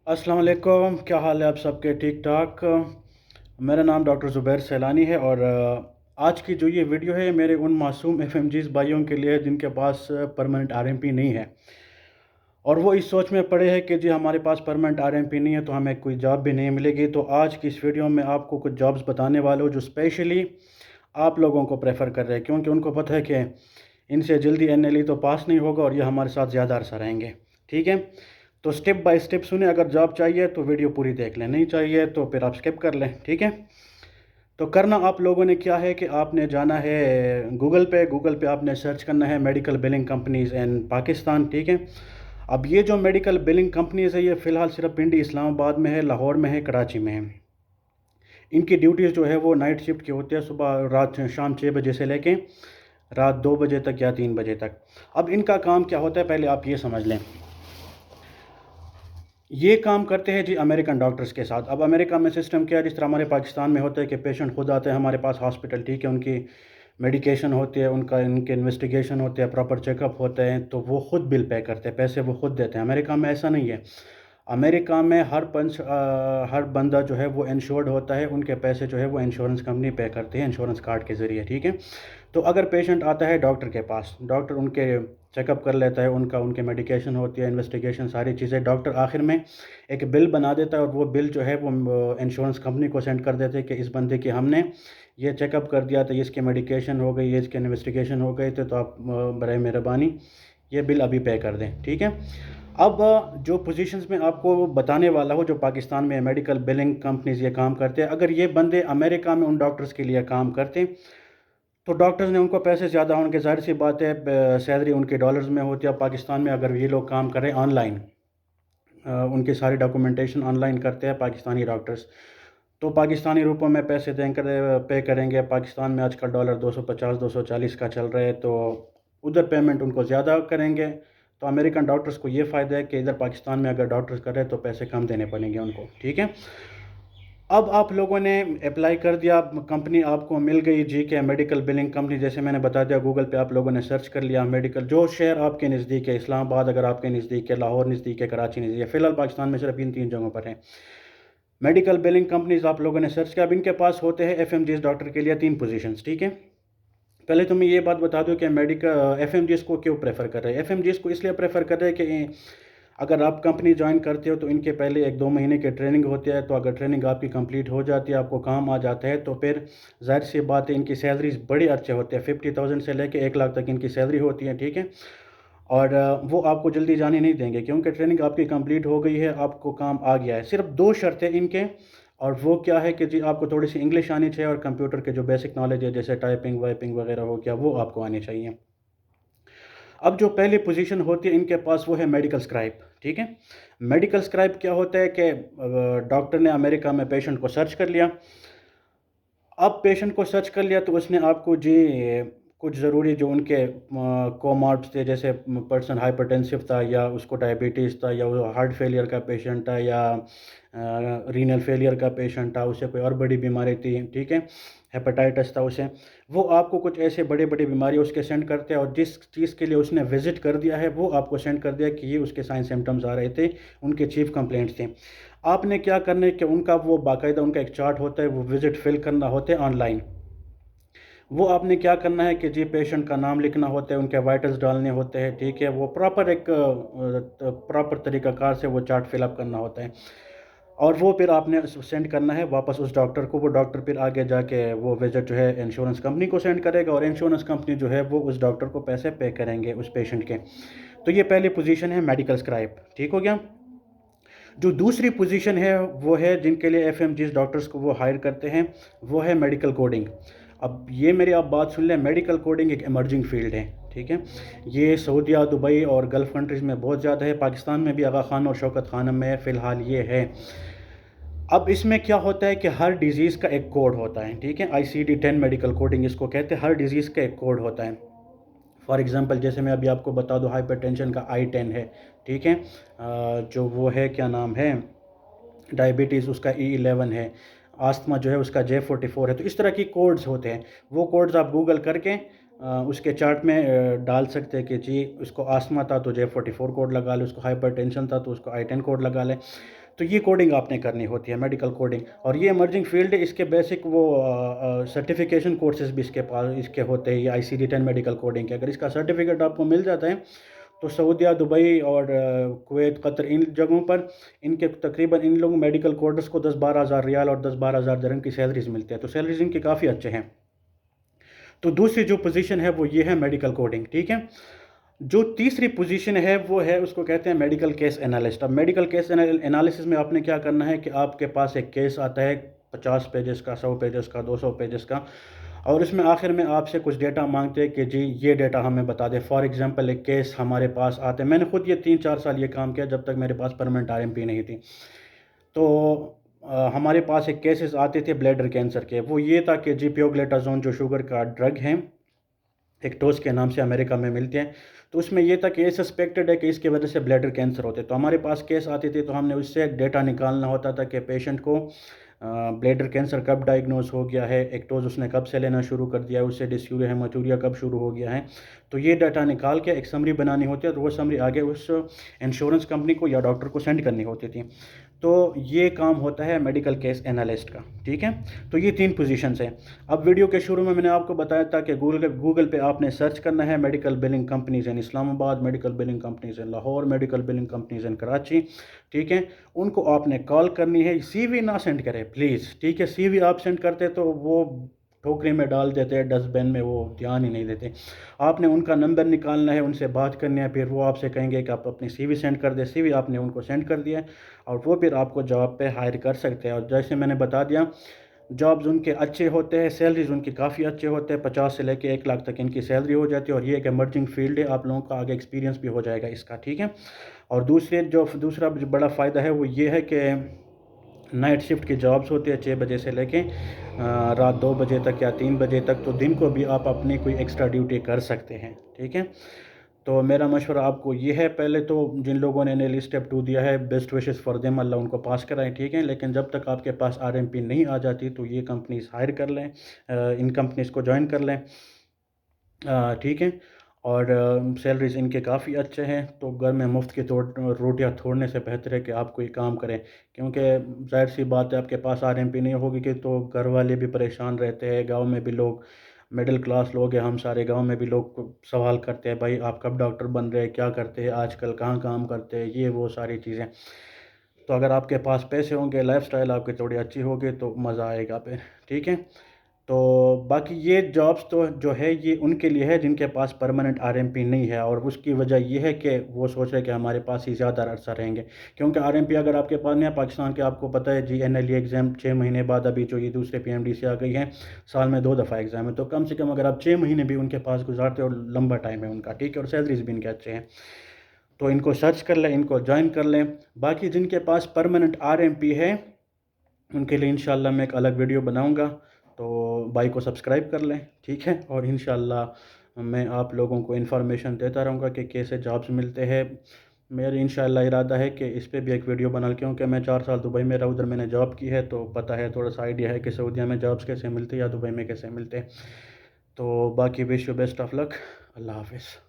अस्सलाम वालेकुम, क्या हाल है आप सबके? ठीक ठाक। मेरा नाम डॉक्टर ज़ुबैर सैलानी है और आज की जो ये वीडियो है मेरे उन मासूम एफएमजीज़ भाइयों के लिए है जिनके पास परमानेंट आरएमपी नहीं है और वो इस सोच में पड़े हैं कि जी हमारे पास परमानेंट आरएमपी नहीं है तो हमें कोई जॉब भी नहीं मिलेगी। तो आज की इस वीडियो में आपको कुछ जॉब्स बताने वाला हूँ जो स्पेशली आप लोगों को प्रेफर कर रहे हैं, क्योंकि उनको पता है कि इनसे जल्दी एनएलई तो पास नहीं होगा और ये हमारे साथ ज़्यादा अरसा रहेंगे। ठीक है, तो स्टेप बाय स्टेप सुने। अगर जॉब चाहिए तो वीडियो पूरी देख लें, नहीं चाहिए तो फिर आप स्किप कर लें। ठीक है, तो करना आप लोगों ने क्या है कि आपने जाना है गूगल पे आपने सर्च करना है मेडिकल बिलिंग कंपनीज़ इन पाकिस्तान। ठीक है, अब ये जो मेडिकल बिलिंग कंपनीज़ है ये फ़िलहाल सिर्फ पिंडी इस्लामाबाद में है, लाहौर में है, कराची में है। इनकी ड्यूटीज़ जो है वो नाइट शिफ्ट की होती है, सुबह रात शाम 6 बजे से लेके रात 2 बजे तक या 3 बजे तक। अब इनका काम क्या होता है पहले आप ये समझ लें। ये काम करते हैं जी अमेरिकन डॉक्टर्स के साथ। अब अमेरिका में सिस्टम क्या है, जिस तरह हमारे पाकिस्तान में होता है कि पेशेंट खुद आते हैं हमारे पास हॉस्पिटल। ठीक है, उनकी मेडिकेशन होती है, उनके इन्वेस्टिगेशन होते हैं, प्रॉपर चेकअप होते हैं, तो वो खुद बिल पे करते हैं, पैसे वो खुद देते हैं। अमेरिका में ऐसा नहीं है। अमेरिका में हर बंदा जो है वो इंश्योर्ड होता है, उनके पैसे जो है वो इंश्योरेंस कंपनी पे करती है इंश्योरेंस कार्ड के ज़रिए। ठीक है, तो अगर पेशेंट आता है डॉक्टर के पास, डॉक्टर उनके चेकअप कर लेता है, उनके मेडिकेशन होती है, इन्वेस्टिगेशन, सारी चीज़ें, डॉक्टर आखिर में एक बिल बना देता है और वो बिल जो है वो इंश्योरेंस कंपनी को सेंड कर देते हैं कि इस बंदे की हमने ये चेकअप कर दिया था, ये इसकी मेडिकेशन हो गई, ये इसके इन्वेस्टिगेशन हो गए थे, तो आप बराए मेहरबानी ये बिल अभी पे कर दें। ठीक है, अब जो पोजीशंस में आपको बताने वाला हूँ जो पाकिस्तान में मेडिकल बिलिंग कंपनीज ये काम करते हैं, अगर ये बंदे अमेरिका में उन डॉक्टर्स के लिए काम करते हैं तो डॉक्टर्स ने उनको पैसे ज़्यादा होंगे, ज़ाहिर सी बात है, सैलरी उनके डॉलर्स में होती है। पाकिस्तान में अगर ये लोग काम करें ऑनलाइन, उनकी सारी डॉक्यूमेंटेशन ऑनलाइन करते हैं पाकिस्तानी डॉक्टर्स, तो पाकिस्तानी रुपयों में पैसे देकर पे करेंगे। पाकिस्तान में आजकल डॉलर 250 240 का चल रहा है, तो उधर पेमेंट उनको ज़्यादा करेंगे। तो अमेरिकन डॉक्टर्स को ये फ़ायदा है कि इधर पाकिस्तान में अगर डॉक्टर्स कर रहे हैं तो पैसे कम देने पड़ेंगे उनको। ठीक है, अब आप लोगों ने अप्लाई कर दिया, कंपनी आपको मिल गई जी के मेडिकल बिलिंग कंपनी, जैसे मैंने बता दिया, गूगल पे आप लोगों ने सर्च कर लिया मेडिकल, जो शहर आपके नज़दीक है, इस्लामाबाद अगर आपके नज़दीक है, लाहौर नज़दीक है, कराची नज़दीक है, फ़िलहाल पाकिस्तान में सिर्फ इन 3 जगहों पर है मेडिकल बिलिंग कंपनीज। आप लोगों ने सर्च किया। अब इनके पास होते हैं एफएमजीएस डॉक्टर के लिए 3 पोजीशंस। ठीक है, पहले तो मैं ये बात बता दूं कि मेडिकल एफएमजीएस को क्यों प्रेफर कर रहे हैं। एफएमजीएस को इसलिए प्रेफर कर रहे हैं कि अगर आप कंपनी ज्वाइन करते हो तो इनके पहले 1-2 महीने की ट्रेनिंग होती है, तो अगर ट्रेनिंग आपकी कंप्लीट हो जाती है, आपको काम आ जाता है, तो फिर ज़ाहिर सी बात है इनकी सैलरीज बड़ी अच्छे होते हैं, 50,000 से लेके 1 लाख तक इनकी सैलरी होती है। ठीक है, और वो आपको जल्दी जाने नहीं देंगे क्योंकि ट्रेनिंग आपकी कंप्लीट हो गई है, आपको काम आ गया है। सिर्फ 2 शर्तें इनके, और वो क्या है कि जी आपको थोड़ी सी इंग्लिश आनी चाहिए और कंप्यूटर के जो बेसिक नॉलेज है जैसे टाइपिंग वाइपिंग वगैरह हो गया, वो आपको आनी चाहिए। अब जो पहली पोजीशन होती है इनके पास वो है मेडिकल स्क्राइब। ठीक है, मेडिकल स्क्राइब क्या होता है कि डॉक्टर ने अमेरिका में पेशेंट को सर्च कर लिया। अब पेशेंट को सर्च कर लिया तो उसने आपको जी कुछ ज़रूरी जो उनके कोमॉर्ब्स थे, जैसे पर्सन हाइपरटेंसिव था या उसको डायबिटीज़ था या वो हार्ट फेलियर का पेशेंट था या रीनल फेलियर का पेशेंट था, उसे कोई और बड़ी बीमारी थी। ठीक है, हेपेटाइटिस था उसे, वो आपको कुछ ऐसे बड़े बड़ी बीमारी उसके सेंड करते हैं और जिस चीज़ के लिए उसने विज़िट कर दिया है वो आपको सेंड कर दिया कि ये उसके साइन सिम्टम्स आ रहे थे, उनके चीफ कंप्लेंट्स थे। आपने क्या करना है कि उनका वो बाकायदा उनका एक चार्ट होता है, वो विज़िट फिल करना होता है ऑनलाइन। वो आपने क्या करना है कि जी पेशेंट का नाम लिखना होता है, उनके वाइटल्स डालने होते हैं। ठीक है, वो प्रॉपर एक प्रॉपर तरीक़ाकार से वो चार्ट फिल अप करना होता है और वो फिर आपने सेंड करना है वापस उस डॉक्टर को। वो डॉक्टर फिर आगे जाके वो विज़िट जो है इंश्योरेंस कंपनी को सेंड करेगा और इंश्योरेंस कंपनी जो है वो उस डॉक्टर को पैसे पे करेंगे उस पेशेंट के। तो ये पहली पोजीशन है मेडिकल स्क्राइब। ठीक हो गया। जो दूसरी पोजीशन है वो है जिनके लिए एफएमजीएस डॉक्टर्स को वो हायर करते हैं, वो है मेडिकल कोडिंग। अब ये मेरी आप बात सुन लें, मेडिकल कोडिंग एक इमर्जिंग फील्ड है। ठीक है, ये सऊदीया, दुबई और गल्फ़ कंट्रीज़ में बहुत ज़्यादा है, पाकिस्तान में भी आगा खान और शौकत खानम में फ़िलहाल ये है। अब इसमें क्या होता है कि हर डिज़ीज़ का एक कोड होता है। ठीक है, ICD-10 मेडिकल कोडिंग इसको कहते हैं। हर डिज़ीज़ का एक कोड होता है। फॉर एग्ज़ाम्पल जैसे मैं अभी आपको बता दूं, हाइपरटेंशन का I10 है। ठीक है, जो वो है क्या नाम है, डायबिटीज़ उसका E11 है, आस्थमा जो है उसका J44 है। तो इस तरह की कोड्स होते हैं, वो कोड्स आप गूगल करके उसके चार्ट में डाल सकते हैं कि जी उसको आस्थमा था तो J44 कोड लगा लें, उसको हाइपरटेंशन था तो उसको I10 कोड लगा लें। تو یہ کوڈنگ آپ نے کرنی ہوتی ہے، میڈیکل کوڈنگ، اور یہ ایمرجنگ فیلڈ ہے. اس کے بیسک وہ سرٹیفیکیشن کورسز بھی اس کے ہوتے ہیں. یہ ICD-10 میڈیکل کوڈنگ کے اگر اس کا سرٹیفکیٹ آپ کو مل جاتا ہے تو سعودیہ، دبئی اور کویت، قطر، ان جگہوں پر ان کے تقریباً ان لوگوں میڈیکل کوڈرز کو 10-12 ہزار ریال اور 10-12 ہزار درہم کی سیلریز ملتی ہے. تو سیلریز ان کے کافی اچھے ہیں. تو دوسری جو پوزیشن ہے وہ یہ ہے میڈیکل کوڈنگ. ٹھیک ہے. جو تیسری پوزیشن ہے وہ ہے، اس کو کہتے ہیں میڈیکل کیس انالسٹ. اب میڈیکل کیس انالسس میں آپ نے کیا کرنا ہے کہ آپ کے پاس ایک کیس آتا ہے 50 پیجز کا، 100 پیجز کا، 200 پیجز کا، اور اس میں آخر میں آپ سے کچھ ڈیٹا مانگتے ہیں کہ جی یہ ڈیٹا ہمیں بتا دیں. فار ایگزامپل ایک کیس ہمارے پاس آتے ہیں، میں نے خود یہ 3-4 سال یہ کام کیا جب تک میرے پاس پرمنٹ RMP نہیں تھی. تو ہمارے پاس ایک کیسز آتے تھے بلیڈر کینسر کے. وہ یہ تھا کہ جی پیوگلیٹازون جو شوگر کا ڈرگ ہے، ایک ٹوز کے نام سے امریکہ میں ملتے ہیں، تو اس میں یہ تھا کہ یہ سسپیکٹڈ ہے کہ اس کی وجہ سے بلیڈر کینسر ہوتے. تو ہمارے پاس کیس آتے تھے تو ہم نے اس سے ڈیٹا نکالنا ہوتا تھا کہ پیشنٹ کو بلیڈر کینسر کب ڈائگنوز ہو گیا ہے، ایکٹوز اس نے کب سے لینا شروع کر دیا ہے، اس سے ڈسیوریا ہیماتوریا کب شروع ہو گیا ہے. تو یہ ڈیٹا نکال کے ایک سمری بنانی ہوتی ہے، اور وہ سمری آگے اس انشورنس کمپنی کو یا ڈاکٹر کو سینڈ کرنی ہوتی تھی. تو یہ کام ہوتا ہے میڈیکل کیس انالسٹ کا. ٹھیک ہے. تو یہ 3 پوزیشنز ہیں. اب ویڈیو کے شروع میں نے آپ کو بتایا تھا کہ گوگل پہ آپ نے سرچ کرنا ہے میڈیکل بلنگ کمپنیز ان اسلام آباد، میڈیکل بلنگ کمپنیز ان لاہور، میڈیکل بلنگ کمپنیز ان کراچی. ٹھیک ہے. ان کو آپ نے کال کرنی ہے. CV نہ سینڈ کرے پلیز. ٹھیک ہے. CV آپ سینڈ کرتے تو وہ ٹوکری میں ڈال دیتے ہیں، ڈسٹ بین میں، وہ دھیان ہی نہیں دیتے. آپ نے ان کا نمبر نکالنا ہے، ان سے بات کرنی ہے، پھر وہ آپ سے کہیں گے کہ آپ اپنی CV سینڈ کر دیں. CV آپ نے ان کو سینڈ کر دیا اور وہ پھر آپ کو جاب پہ ہائر کر سکتے ہیں. اور جیسے میں نے بتا دیا، جابز ان کے اچھے ہوتے ہیں، سیلریز ان کی کافی اچھے ہوتے ہیں، 50 سے لے کے 1 لاکھ تک ان کی سیلری ہو جاتی ہے. اور یہ ایک ایمرجنگ فیلڈ ہے، آپ لوگوں کا آگے ایکسپیرینس بھی ہو جائے گا اس کا. ٹھیک ہے. اور دوسرا بڑا فائدہ ہے وہ یہ ہے کہ نائٹ شفٹ کی جابز ہوتی ہے 6 بجے سے لے کے رات 2 بجے تک یا 3 بجے تک. تو دن کو بھی آپ اپنی کوئی ایکسٹرا ڈیوٹی کر سکتے ہیں. ٹھیک ہے. تو میرا مشورہ آپ کو یہ ہے، پہلے تو جن لوگوں نے نیلی اسٹیپ 2 دیا ہے، بیسٹ وشز فار دیم، اللہ ان کو پاس کرائیں. ٹھیک ہے. لیکن جب تک آپ کے پاس RMP نہیں آ جاتی تو یہ کمپنیز ہائر کر لیں، ان کمپنیز کو جوائن کر لیں. ٹھیک ہے. اور سیلریز ان کے کافی اچھے ہیں. تو گھر میں مفت کی روٹیاں توڑنے سے بہتر ہے کہ آپ کوئی کام کریں، کیونکہ ظاہر سی بات ہے آپ کے پاس RMP نہیں ہوگی کہ تو گھر والے بھی پریشان رہتے ہیں. گاؤں میں بھی لوگ، مڈل کلاس لوگ ہیں ہم سارے، گاؤں میں بھی لوگ سوال کرتے ہیں بھائی آپ کب ڈاکٹر بن رہے ہیں، کیا کرتے ہیں آج کل، کہاں کام کرتے ہیں، یہ وہ ساری چیزیں. تو اگر آپ کے پاس پیسے ہوں گے، لائف سٹائل آپ کی تھوڑی اچھی ہوگی تو مزہ آئے گا پھر. ٹھیک ہے. تو باقی یہ جابز تو جو ہے یہ ان کے لیے ہے جن کے پاس پرماننٹ RMP نہیں ہے. اور اس کی وجہ یہ ہے کہ وہ سوچ رہے کہ ہمارے پاس ہی زیادہ عرصہ رہیں گے. کیونکہ RMP اگر آپ کے پاس نہیں ہے، پاکستان کے آپ کو پتہ ہے جی NLE ایگزام 6 مہینے بعد، ابھی جو یہ دوسرے PMDC آ گئی ہیں، سال میں 2 دفعہ ایگزام ہے. تو کم سے کم اگر آپ 6 مہینے بھی ان کے پاس گزارتے، اور لمبا ٹائم ہے ان کا. ٹھیک ہے. اور سیلریز بھی ان کے اچھے ہیں. تو ان کو سرچ کر لیں، ان کو جوائن کر لیں. باقی جن کے پاس پرماننٹ RMP ہے ان کے لیے انشاءاللہ میں ایک الگ ویڈیو بناؤں گا. تو بھائی کو سبسکرائب کر لیں. ٹھیک ہے. اور انشاءاللہ میں آپ لوگوں کو انفارمیشن دیتا رہوں گا کہ کیسے جابز ملتے ہیں. میری انشاءاللہ ارادہ ہے کہ اس پہ بھی ایک ویڈیو بنا، کیونکہ میں 4 سال دبئی میں رہا، ادھر میں نے جاب کی ہے تو پتہ ہے، تھوڑا سا آئیڈیا ہے کہ سعودیہ میں جابز کیسے ملتے یا دبئی میں کیسے ملتے. تو باقی وش یو بیسٹ آف لک. اللہ حافظ.